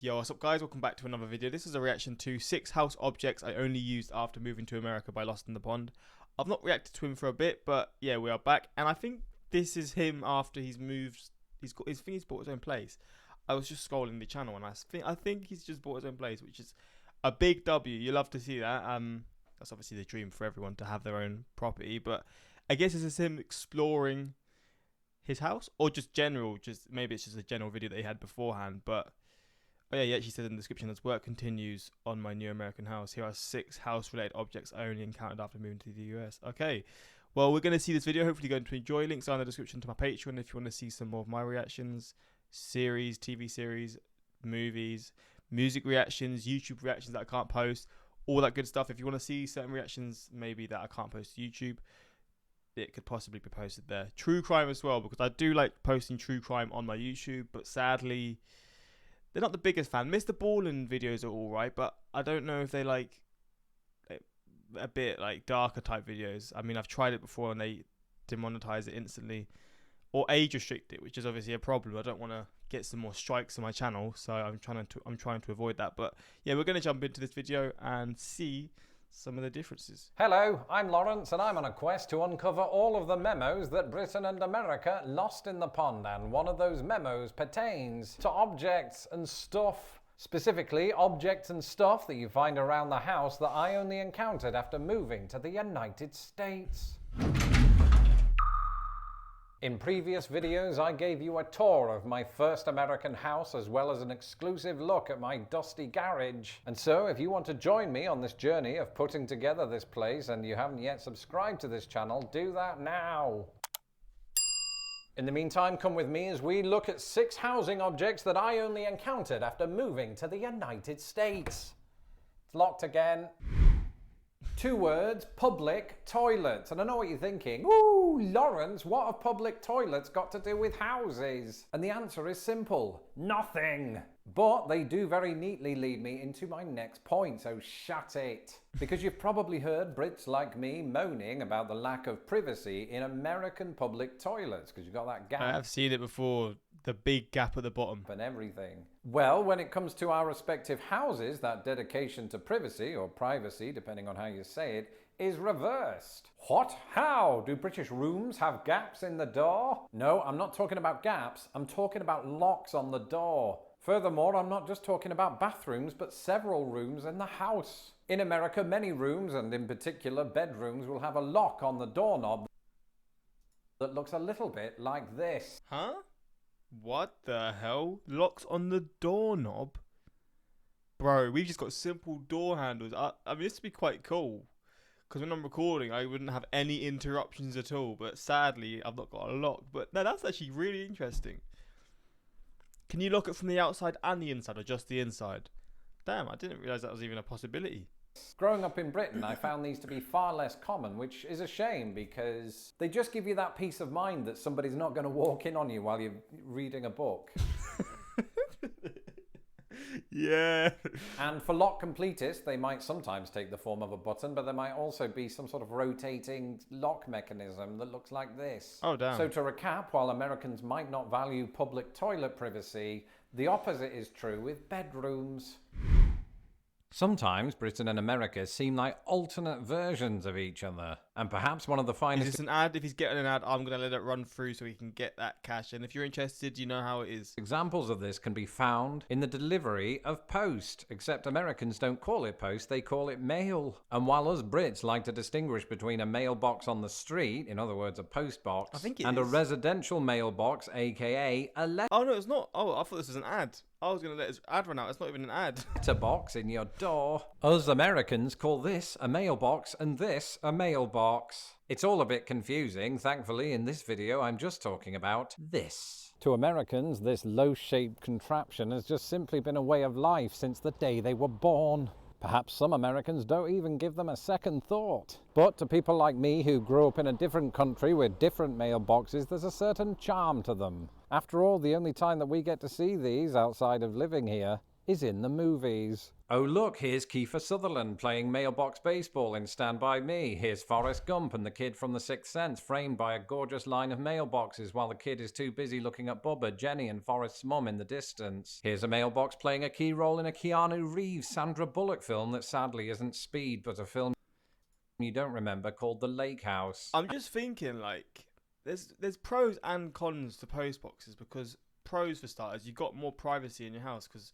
Yo, what's up guys? Welcome back to another video. This is a reaction to 6 house objects I only used after moving to America by Lost in the Pond. I've not reacted to him for a bit, but yeah, we are back. And I think this is him after he's moved. He's bought his own place. I was just scrolling the channel and I think he's just bought his own place, which is a big W. You love to see that. That's obviously the dream for everyone to have their own property, but I guess this is him exploring his house or just maybe it's just a general video that he had beforehand, but oh yeah, he actually said in the description, as work continues on my new American house, here are 6 house-related objects I only encountered after moving to the US. Okay, well, we're going to see this video. Hopefully you're going to enjoy. Links are in the description to my Patreon if you want to see some more of my reactions, series, TV series, movies, music reactions, YouTube reactions that I can't post, all that good stuff. If you want to see certain reactions, maybe that I can't post to YouTube, it could possibly be posted there. True crime as well, because I do like posting true crime on my YouTube, but sadly they're not the biggest fan. Mr. Ballin videos are alright, but I don't know if they like a bit like darker type videos. I mean, I've tried it before and they demonetize it instantly or age restrict it, which is obviously a problem. I don't want to get some more strikes on my channel, so I'm trying to avoid that. But yeah, we're going to jump into this video and see some of the differences. Hello, I'm Lawrence and I'm on a quest to uncover all of the memos that Britain and America lost in the pond, and one of those memos pertains to objects and stuff. Specifically, objects and stuff that you find around the house that I only encountered after moving to the United States. In previous videos, I gave you a tour of my first American house as well as an exclusive look at my dusty garage. And so, if you want to join me on this journey of putting together this place and you haven't yet subscribed to this channel, do that now. In the meantime, come with me as we look at 6 housing objects that I only encountered after moving to the United States. It's locked again. 2 words, public toilets. And I know what you're thinking. Ooh, Lawrence, what have public toilets got to do with houses? And the answer is simple. Nothing. But they do very neatly lead me into my next point, so shut it. Because you've probably heard Brits like me moaning about the lack of privacy in American public toilets, because you've got that gap. I have seen it before, the big gap at the bottom. And everything. Well, when it comes to our respective houses, that dedication to privacy, or privacy, depending on how you say it, is reversed. What? How? Do British rooms have gaps in the door? No, I'm not talking about gaps, I'm talking about locks on the door. Furthermore, I'm not just talking about bathrooms, but several rooms in the house. In America, many rooms, and in particular bedrooms, will have a lock on the doorknob that looks a little bit like this. Huh? What the hell? Locks on the doorknob? Bro, we've just got simple door handles. I mean, this would be quite cool, because when I'm recording, I wouldn't have any interruptions at all. But sadly, I've not got a lock. But no, that's actually really interesting. Can you lock it from the outside and the inside, or just the inside? Damn, I didn't realise that was even a possibility. Growing up in Britain, I found these to be far less common, which is a shame because they just give you that peace of mind that somebody's not going to walk in on you while you're reading a book. Yeah. And for lock completists, they might sometimes take the form of a button, but there might also be some sort of rotating lock mechanism that looks like this. Oh, damn. So to recap, while Americans might not value public toilet privacy, the opposite is true with bedrooms. Sometimes Britain and America seem like alternate versions of each other. And perhaps one of the finest... Is this an ad? If he's getting an ad, I'm going to let it run through so he can get that cash. And if you're interested, you know how it is. Examples of this can be found in the delivery of post. Except Americans don't call it post, they call it mail. And while us Brits like to distinguish between a mailbox on the street, in other words a post box, I think it and is. a residential mailbox, aka a Oh no, it's not. Oh, I thought this was an ad. I was going to let his ad run out. It's not even an ad. letterbox in your door. Us Americans call this a mailbox and this a mailbox. It's all a bit confusing. Thankfully, in this video, I'm just talking about this. To Americans, this low-shaped contraption has just simply been a way of life since the day they were born. Perhaps some Americans don't even give them a second thought. But to people like me who grew up in a different country with different mailboxes, there's a certain charm to them. After all, the only time that we get to see these outside of living here is in the movies. Oh look, here's Kiefer Sutherland playing mailbox baseball in Stand By Me. Here's Forrest Gump and the kid from The Sixth Sense framed by a gorgeous line of mailboxes while the kid is too busy looking at Bubba, Jenny and Forrest's mum in the distance. Here's a mailbox playing a key role in a Keanu Reeves, Sandra Bullock film that sadly isn't Speed but a film you don't remember called The Lake House. I'm just thinking, like, there's pros and cons to post boxes, because pros, for starters, you've got more privacy in your house, because,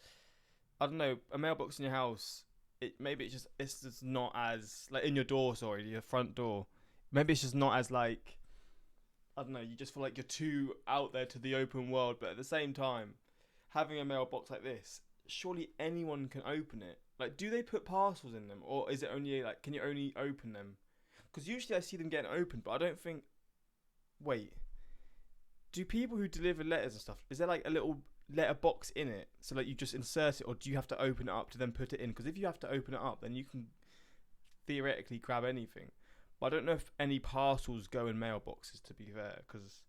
I don't know, a mailbox in your house, it's just not as, like, in your door, your front door, maybe it's just not as, like, I don't know, you just feel like you're too out there to the open world, but at the same time, having a mailbox like this, surely anyone can open it. Like, do they put parcels in them, or is it only, like, can you only open them? Because usually I see them getting opened, but I don't think... Wait. Do people who deliver letters and stuff, is there, like, a little letter box in it? So, like, you just insert it, or do you have to open it up to then put it in? Because if you have to open it up, then you can theoretically grab anything. But I don't know if any parcels go in mailboxes, to be fair, because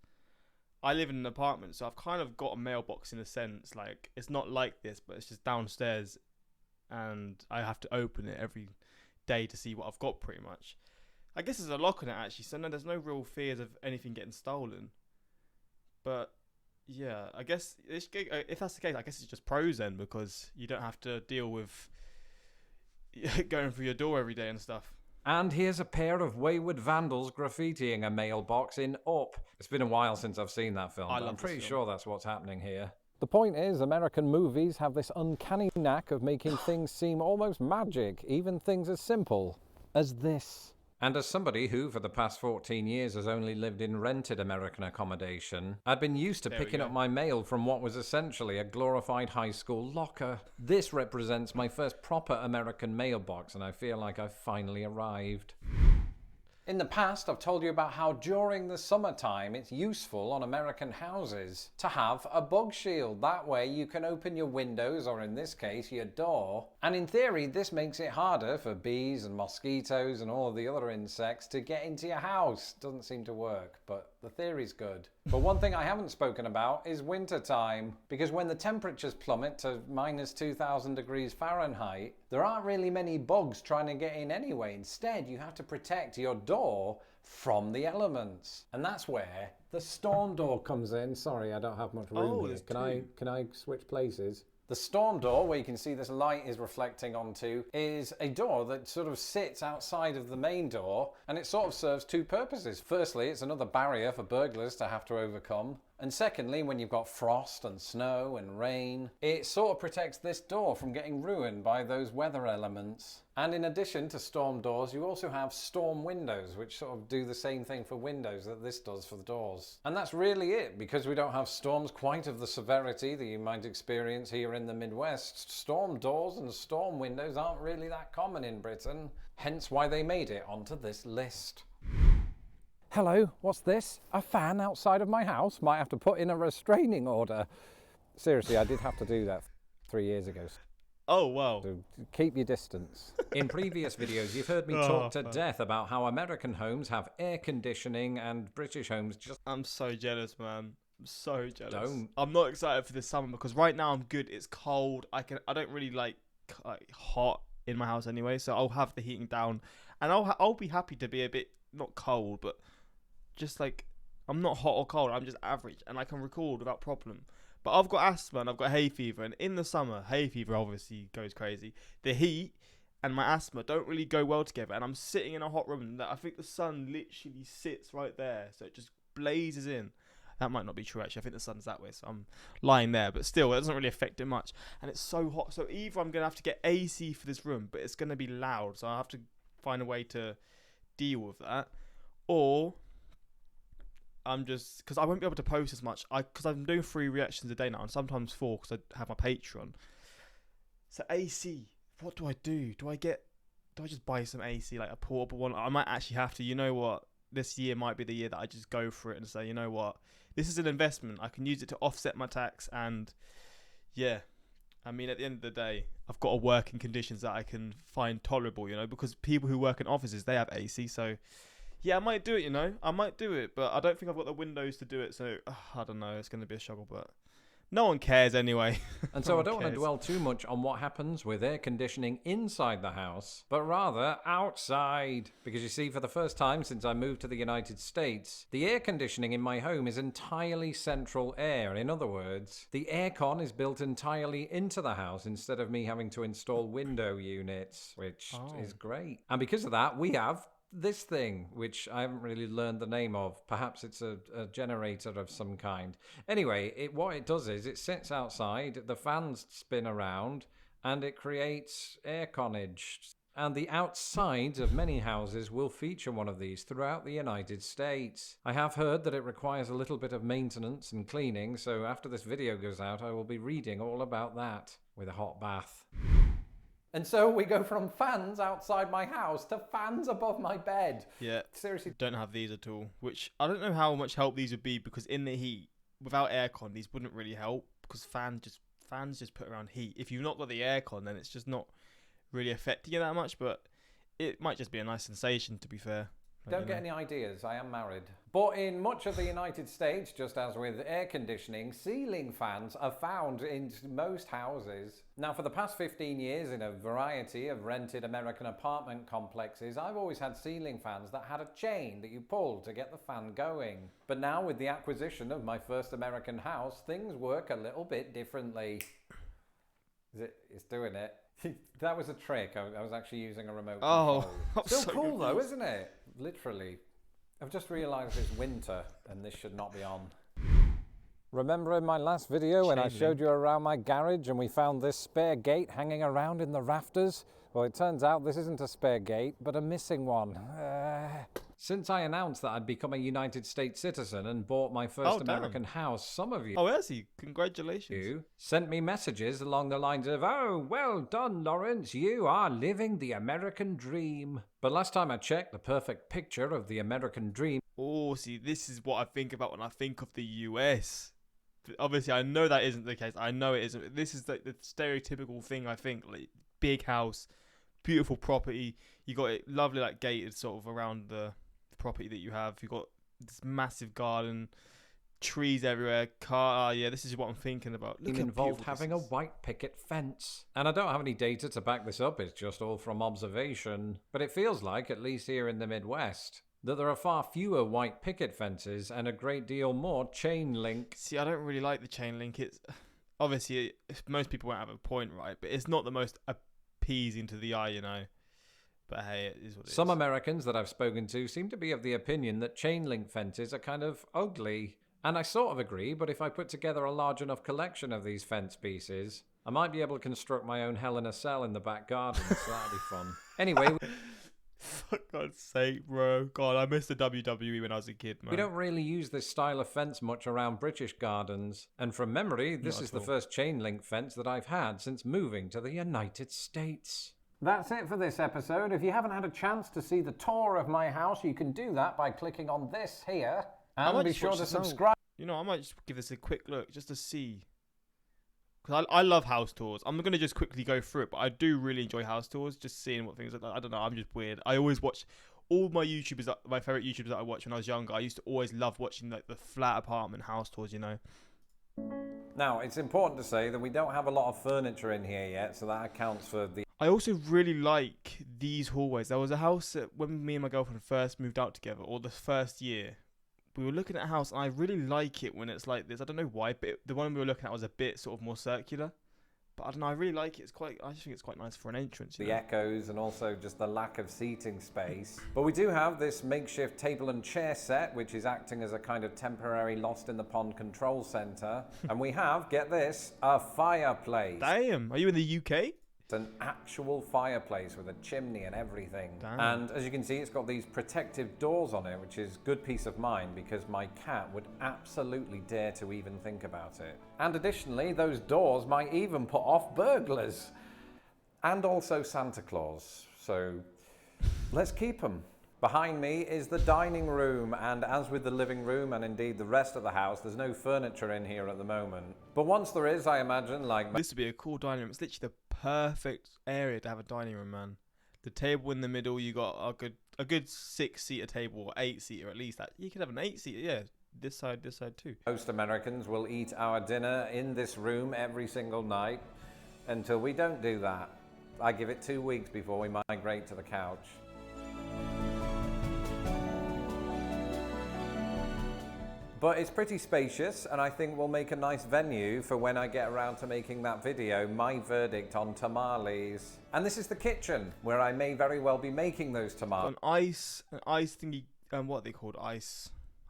I live in an apartment, so I've kind of got a mailbox in a sense. Like, it's not like this, but it's just downstairs, and I have to open it every day to see what I've got, pretty much. I guess there's a lock on it, actually, so no, there's no real fears of anything getting stolen. But yeah, I guess if that's the case, I guess it's just pros then, because you don't have to deal with going through your door every day and stuff. And here's a pair of wayward vandals graffitiing a mailbox in Up. It's been a while since I've seen that film, but I'm pretty sure that's what's happening here. The point is, American movies have this uncanny knack of making things seem almost magic, even things as simple as this. And as somebody who, for the past 14 years, has only lived in rented American accommodation, I'd been used to picking up my mail from what was essentially a glorified high school locker. This represents my first proper American mailbox, and I feel like I've finally arrived. In the past, I've told you about how during the summertime it's useful on American houses to have a bug shield. That way you can open your windows, or in this case, your door. And in theory, this makes it harder for bees and mosquitoes and all of the other insects to get into your house. Doesn't seem to work, but the theory's good. But one thing I haven't spoken about is winter time, because when the temperatures plummet to minus 2,000 degrees Fahrenheit, there aren't really many bugs trying to get in anyway. Instead, you have to protect your door from the elements. And that's where the storm door comes in. Sorry, I don't have much room here. Can I switch places? The storm door, where you can see this light is reflecting onto, is a door that sort of sits outside of the main door, and it sort of serves two purposes. Firstly, it's another barrier for burglars to have to overcome. And secondly, when you've got frost and snow and rain, it sort of protects this door from getting ruined by those weather elements. And in addition to storm doors, you also have storm windows, which sort of do the same thing for windows that this does for the doors. And that's really it, because we don't have storms quite of the severity that you might experience here in the Midwest. Storm doors and storm windows aren't really that common in Britain, hence why they made it onto this list. Hello, what's this? A fan outside of my house? Might have to put in a restraining order. Seriously, I did have to do that 3 years ago. Oh, wow. So keep your distance. In previous videos, you've heard me talk to death about how American homes have air conditioning and British homes just... I'm so jealous, man. I'm so jealous. I'm not excited for this summer, because right now I'm good. It's cold. I don't really like hot in my house anyway, so I'll have the heating down, and I'll be happy to be a bit not cold, but just like, I'm not hot or cold, I'm just average, and I can record without problem. But I've got asthma and I've got hay fever, and in the summer, hay fever obviously goes crazy. The heat and my asthma don't really go well together, and I'm sitting in a hot room that I think the sun literally sits right there, so it just blazes in. That might not be true, actually. I think the sun's that way, so I'm lying there, but still, it doesn't really affect it much. And it's so hot, so either I'm going to have to get AC for this room, but it's going to be loud, so I have to find a way to deal with that, or I'm just, because I won't be able to post as much, because I'm doing 3 reactions a day now, and sometimes 4 because I have my Patreon. So AC, what do I do? Do I just buy some AC, like a portable one? I might actually have to. You know what? This year might be the year that I just go for it and say, you know what? This is an investment. I can use it to offset my tax, and yeah. I mean, at the end of the day, I've got to work in conditions that I can find tolerable, you know, because people who work in offices, they have AC, so yeah, I might do it, you know. I might do it, but I don't think I've got the windows to do it, so I don't know. It's going to be a struggle, but No one cares anyway. And No so I one don't want to cares. dwell too much on what happens with air conditioning inside the house, but rather outside. Because you see, for the first time since I moved to the United States, the air conditioning in my home is entirely central air. In other words, the aircon is built entirely into the house instead of me having to install window units, which is great. And because of that, we have this thing, which I haven't really learned the name of. Perhaps it's a generator of some kind. Anyway, what it does is it sits outside, the fans spin around, and it creates air connage. And the outsides of many houses will feature one of these throughout the United States. I have heard that it requires a little bit of maintenance and cleaning, so after this video goes out, I will be reading all about that with a hot bath. And so we go from fans outside my house to fans above my bed. Yeah. Seriously. Don't have these at all. Which I don't know how much help these would be, because in the heat, without aircon, these wouldn't really help, because fans just put around heat. If you've not got the aircon, then it's just not really affecting you that much. But it might just be a nice sensation, to be fair. Don't get any ideas, I am married. But in much of the United States, just as with air conditioning, ceiling fans are found in most houses. Now, for the past 15 years, in a variety of rented American apartment complexes, I've always had ceiling fans that had a chain that you pulled to get the fan going. But now, with the acquisition of my first American house, things work a little bit differently. It's doing it. That was a trick. I was actually using a remote control. Still so cool though, isn't it? Literally. I've just realised it's winter and this should not be on. Remember in my last video when I showed you around my garage and we found this spare gate hanging around in the rafters? Well, it turns out this isn't a spare gate, but a missing one. Since I announced that I'd become a United States citizen and bought my first American house, some of you... Oh, has he? Congratulations. ...sent me messages along the lines of, "Oh, well done, Lawrence, you are living the American dream." But last time I checked, the perfect picture of the American dream... Oh, see, this is what I think about when I think of the US. Obviously, I know that isn't the case. I know it isn't. This is the stereotypical thing, I think. Like, big house, beautiful property. You got it lovely, like, gated sort of around the property that you have. You've got this massive garden, trees everywhere, car. Yeah, this is what I'm thinking about. Look, involved having a white picket fence. And I don't have any data to back this up, it's just all from observation. But it feels like, at least here in the Midwest, that there are far fewer white picket fences and a great deal more chain link. See, I don't really like the chain link. It's obviously, most people won't have a point, right? But it's not the most appeasing to the eye, you know. But hey, it is what it is. Some Americans that I've spoken to seem to be of the opinion that chain link fences are kind of ugly. And I sort of agree, but if I put together a large enough collection of these fence pieces, I might be able to construct my own Hell in a Cell in the back garden, so that'd be fun. Anyway... For God's sake, bro. God, I missed the WWE when I was a kid, man. We don't really use this style of fence much around British gardens. And from memory, this is the first chain link fence that I've had since moving to the United States. That's it for this episode. If you haven't had a chance to see the tour of my house, you can do that by clicking on this here. And be sure to subscribe. You know, I might just give this a quick look just to see. Because I love house tours. I'm going to just quickly go through it, but I do really enjoy house tours, just seeing what things are like. I don't know, I'm just weird. I always watch all my YouTubers, my favourite YouTubers that I watched when I was younger. I used to always love watching like the flat apartment house tours, you know. Now, it's important to say that we don't have a lot of furniture in here yet, so that accounts for the... I also really like these hallways. There was a house that when me and my girlfriend first moved out together, or the first year, we were looking at a house, and I really like it when it's like this. I don't know why, but the one we were looking at was a bit sort of more circular. But I don't know, I really like it. I just think it's quite nice for an entrance. The echoes and also just the lack of seating space. But we do have this makeshift table and chair set, which is acting as a kind of temporary lost in the pond control center. And we have, get this, a fireplace. Damn, are you in the UK? It's an actual fireplace with a chimney and everything. Damn. And as you can see, it's got these protective doors on it, which is good peace of mind because my cat would absolutely dare to even think about it. And additionally, those doors might even put off burglars. And also Santa Claus. So let's keep them. Behind me is the dining room, and as with the living room and indeed the rest of the house, there's no furniture in here at the moment. But once there is, I imagine, like... This would be a cool dining room. It's literally the perfect area to have a dining room, man. The table in the middle, you got a good 6-seater table, or 8-seater at least. You could have an 8-seater, yeah. this side too. Most Americans will eat our dinner in this room every single night until we don't do that. I give it 2 weeks before we migrate to the couch. But it's pretty spacious, and I think we'll make a nice venue for when I get around to making that video, my verdict on tamales. And this is the kitchen, where I may very well be making those tamales. An ice thingy, what are they called? What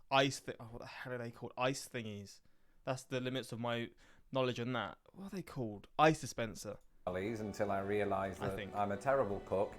the hell are they called? Ice thingies. That's the limits of my knowledge on that. What are they called? Ice dispenser. Until I realise that I'm a terrible cook.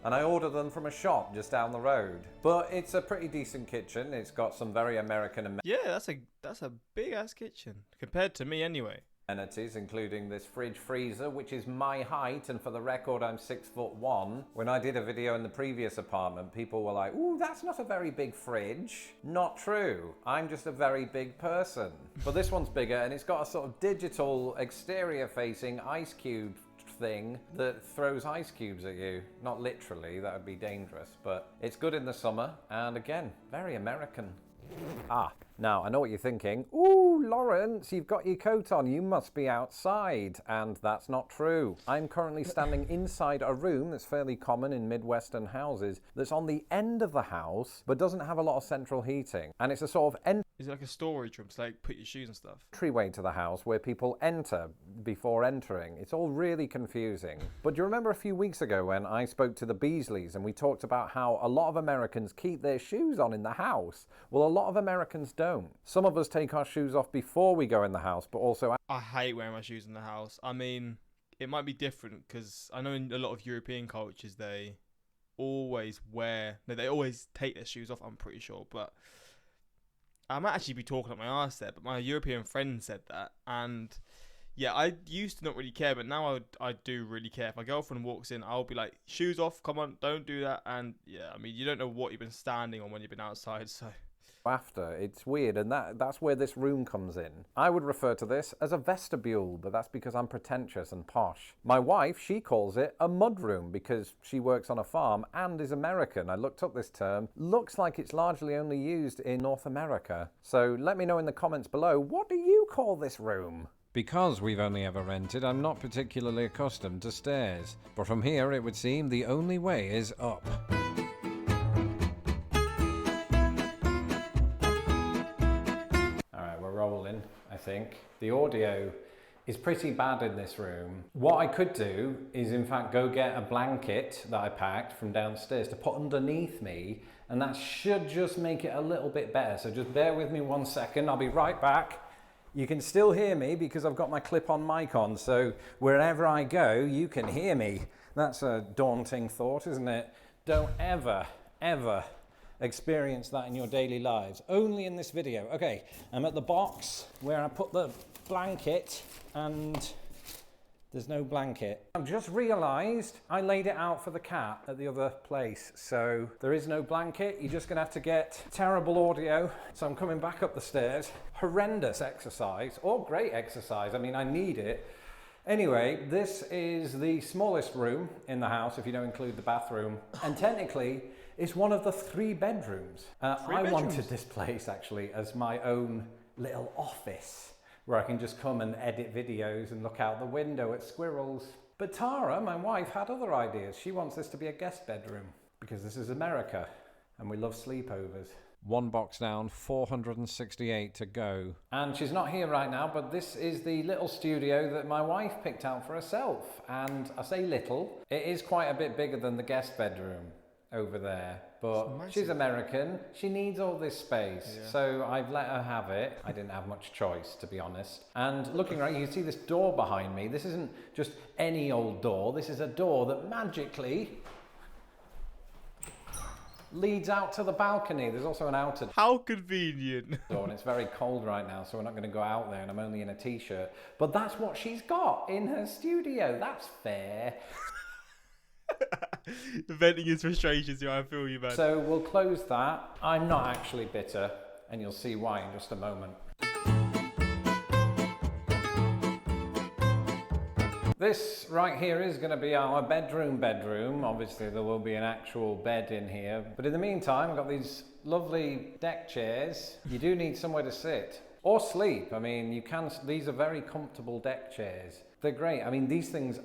And I order them from a shop just down the road. But it's a pretty decent kitchen. It's got some very American Yeah, that's a big ass kitchen compared to me anyway. amenities, including this fridge freezer, which is my height, and for the record, I'm 6'1". When I did a video in the previous apartment, people were like, "Ooh, that's not a very big fridge." Not true. I'm just a very big person. But this one's bigger, and it's got a sort of digital exterior-facing ice cube thing that throws ice cubes at you. Not literally, that would be dangerous, but it's good in the summer, and again, very American. Now, I know what you're thinking. Ooh, Lawrence, you've got your coat on. You must be outside. And that's not true. I'm currently standing inside a room that's fairly common in Midwestern houses that's on the end of the house, but doesn't have a lot of central heating. And it's a sort of Is it like a storage room to like put your shoes and stuff? entryway to the house where people enter before entering. It's all really confusing. But do you remember a few weeks ago when I spoke to the Beasleys and we talked about how a lot of Americans keep their shoes on in the house? Well, a lot of Americans don't. Some of us take our shoes off before we go in the house, but also... I hate wearing my shoes in the house. I mean, it might be different because I know in a lot of European cultures they always take their shoes off, I'm pretty sure, but I might actually be talking up my arse there, but my European friend said that, and yeah, I used to not really care, but now I do really care. If my girlfriend walks in, I'll be like, shoes off, come on, don't do that. And yeah, I mean, you don't know what you've been standing on when you've been outside, so... After. It's weird, and that's where this room comes in. I would refer to this as a vestibule, but that's because I'm pretentious and posh. My wife, she calls it a mudroom because she works on a farm and is American. I looked up this term. Looks like it's largely only used in North America. So let me know in the comments below, what do you call this room? Because we've only ever rented, I'm not particularly accustomed to stairs. But from here, it would seem the only way is up. Rolling, I think. The audio is pretty bad in this room. What I could do is in fact go get a blanket that I packed from downstairs to put underneath me, and that should just make it a little bit better. So just bear with me 1 second, I'll be right back. You can still hear me because I've got my clip-on mic on, so wherever I go, you can hear me. That's a daunting thought, isn't it? Don't ever experience that in your daily lives, only in this video. Okay, I'm at the box where I put the blanket and there's no blanket. I've just realized I laid it out for the cat at the other place, so there is no blanket. You're just gonna have to get terrible audio. So I'm coming back up the stairs. Horrendous exercise, or great exercise. I mean, I need it. Anyway, this is the smallest room in the house if you don't include the bathroom, and technically it's one of the 3 bedrooms. I wanted this place actually as my own little office where I can just come and edit videos and look out the window at squirrels. But Tara, my wife, had other ideas. She wants this to be a guest bedroom because this is America and we love sleepovers. 1 box down, 468 to go. And she's not here right now, but this is the little studio that my wife picked out for herself. And I say little, it is quite a bit bigger than the guest bedroom over there, but she's American, she needs all this space, so I've let her have it. I didn't have much choice, to be honest. And looking around, you can see this door behind me. This isn't just any old door, this is a door that magically leads out to the balcony. There's also an outer How convenient. door, and it's very cold right now, so we're not going to go out there, and I'm only in a t-shirt. But that's what she's got in her studio. That's fair. Venting his frustrations, I feel you, man. So we'll close that. I'm not actually bitter, and you'll see why in just a moment. This right here is going to be our bedroom. Obviously there will be an actual bed in here. But in the meantime, I've got these lovely deck chairs. You do need somewhere to sit or sleep. I mean, these are very comfortable deck chairs. They're great. I mean, these things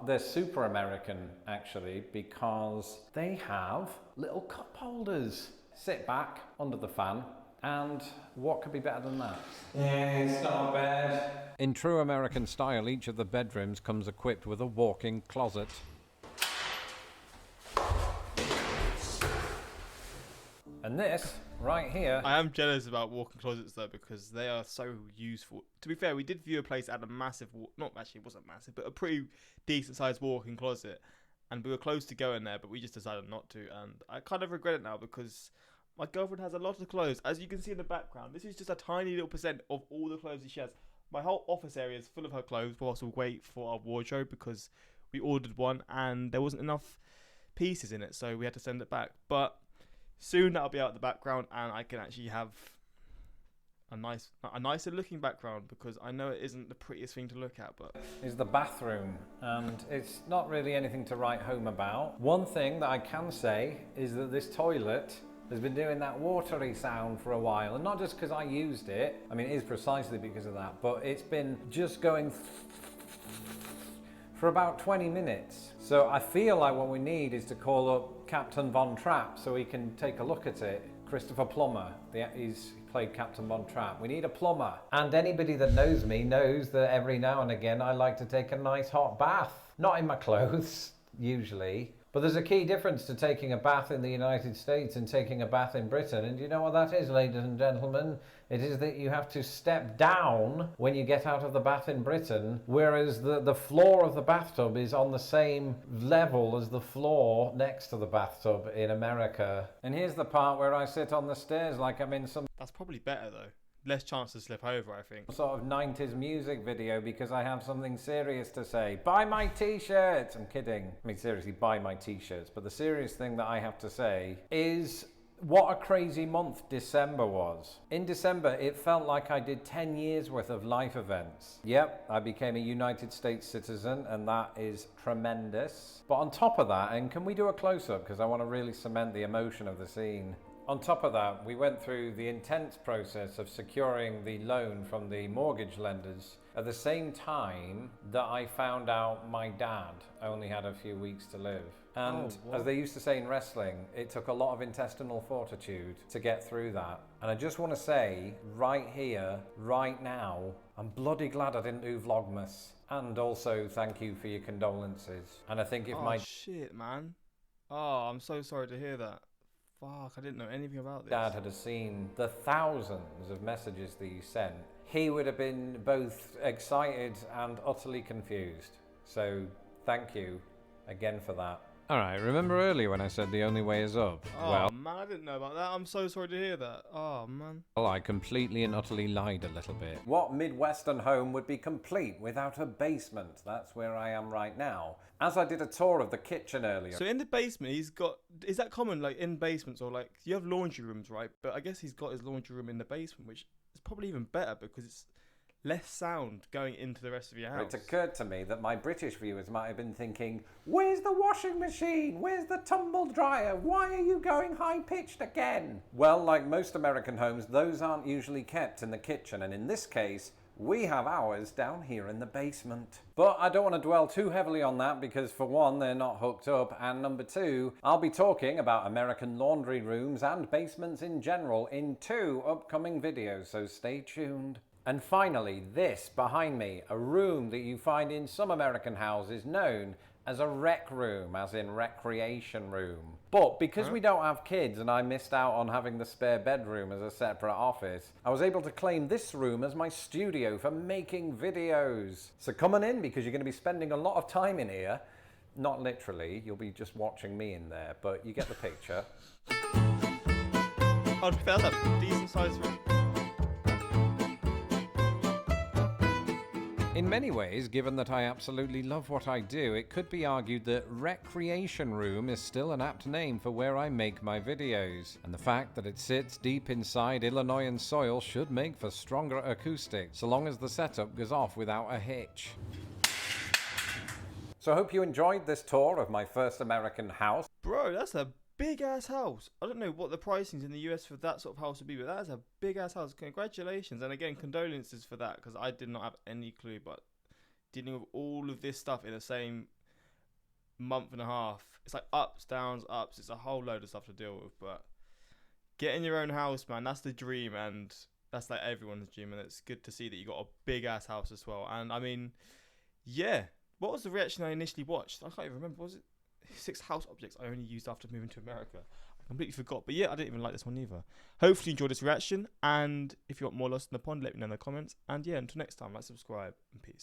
they're super American actually, because they have little cup holders. Sit back under the fan, and what could be better than that? Yeah, it's not bad. In true American style, each of the bedrooms comes equipped with a walk-in closet. And this right here. I am jealous about walk-in closets though, because they are so useful. To be fair, we did view a place at a massive, not actually it wasn't massive, but a pretty decent sized walk-in closet, and we were close to going there, but we just decided not to, and I kind of regret it now because my girlfriend has a lot of clothes. As you can see in the background, this is just a tiny little percent of all the clothes she has. My whole office area is full of her clothes whilst we wait for our wardrobe, because we ordered one and there wasn't enough pieces in it, so we had to send it back. But soon that'll be out in the background, and I can actually have a nicer looking background, because I know it isn't the prettiest thing to look at, but is the bathroom, and it's not really anything to write home about. One thing that I can say is that this toilet has been doing that watery sound for a while, and not just because I used it. I mean, it is precisely because of that, but it's been just going for about 20 minutes. So I feel like what we need is to call up Captain Von Trapp so he can take a look at it. Christopher Plummer, he's played Captain Von Trapp. We need a plumber. And anybody that knows me knows that every now and again I like to take a nice hot bath. Not in my clothes, usually. But there's a key difference to taking a bath in the United States and taking a bath in Britain. And do you know what that is, ladies and gentlemen? It is that you have to step down when you get out of the bath in Britain, whereas the floor of the bathtub is on the same level as the floor next to the bathtub in America. And here's the part where I sit on the stairs like I'm in some... That's probably better though. Less chance to slip over, I think. Sort of 90s music video, because I have something serious to say. Buy my t-shirts! I'm kidding. I mean, seriously, buy my t-shirts. But the serious thing that I have to say is what a crazy month December was. In December, it felt like I did 10 years worth of life events. Yep, I became a United States citizen, and that is tremendous. But on top of that, and can we do a close-up, because I want to really cement the emotion of the scene. On top of that, we went through the intense process of securing the loan from the mortgage lenders at the same time that I found out my dad only had a few weeks to live. And as they used to say in wrestling, it took a lot of intestinal fortitude to get through that. And I just want to say, right here, right now, I'm bloody glad I didn't do Vlogmas. And also, thank you for your condolences. And I think if Oh shit, man. Oh, I'm so sorry to hear that. Fuck, I didn't know anything about this. Dad had seen the thousands of messages that you sent, he would have been both excited and utterly confused. So thank you again for that. Alright, remember earlier when I said the only way is up? Oh well, man, I didn't know about that. I'm so sorry to hear that. Oh man. Well, I completely and utterly lied a little bit. What Midwestern home would be complete without a basement? That's where I am right now. As I did a tour of the kitchen earlier. So in the basement, he's got... Is that common, like, in basements? Or, like, you have laundry rooms, right? But I guess he's got his laundry room in the basement, which is probably even better because it's less sound going into the rest of your house. It occurred to me that my British viewers might have been thinking, where's the washing machine? Where's the tumble dryer? Why are you going high-pitched again? Well, like most American homes, those aren't usually kept in the kitchen, and in this case, we have ours down here in the basement. But I don't want to dwell too heavily on that because for one, they're not hooked up, and number two, I'll be talking about American laundry rooms and basements in general in 2 upcoming videos, so stay tuned. And finally, this behind me, a room that you find in some American houses known as a rec room, as in recreation room. But because we don't have kids and I missed out on having the spare bedroom as a separate office, I was able to claim this room as my studio for making videos. So come on in because you're going to be spending a lot of time in here. Not literally, you'll be just watching me in there, but you get the picture. Oh, that's a decent sized room. In many ways, given that I absolutely love what I do, it could be argued that recreation room is still an apt name for where I make my videos. And the fact that it sits deep inside Illinoisan soil should make for stronger acoustics, so long as the setup goes off without a hitch. So I hope you enjoyed this tour of my first American house. Bro, that's a big ass house. I don't know what the pricings in the US for that sort of house would be, but that is a big ass house. Congratulations. And again, condolences for that, because I did not have any clue. But dealing with all of this stuff in the same month and a half, it's like ups, downs, ups. It's a whole load of stuff to deal with. But getting your own house, man, that's the dream. And that's like everyone's dream. And it's good to see that you got a big ass house as well. And I mean, yeah. What was the reaction I initially watched? I can't even remember. Was it 6 house objects I only used after moving to America? I completely forgot. But yeah, I didn't even like this one either. Hopefully you enjoyed this reaction. And if you want more Lost in the Pond, let me know in the comments. And yeah, until next time, like, subscribe, and peace.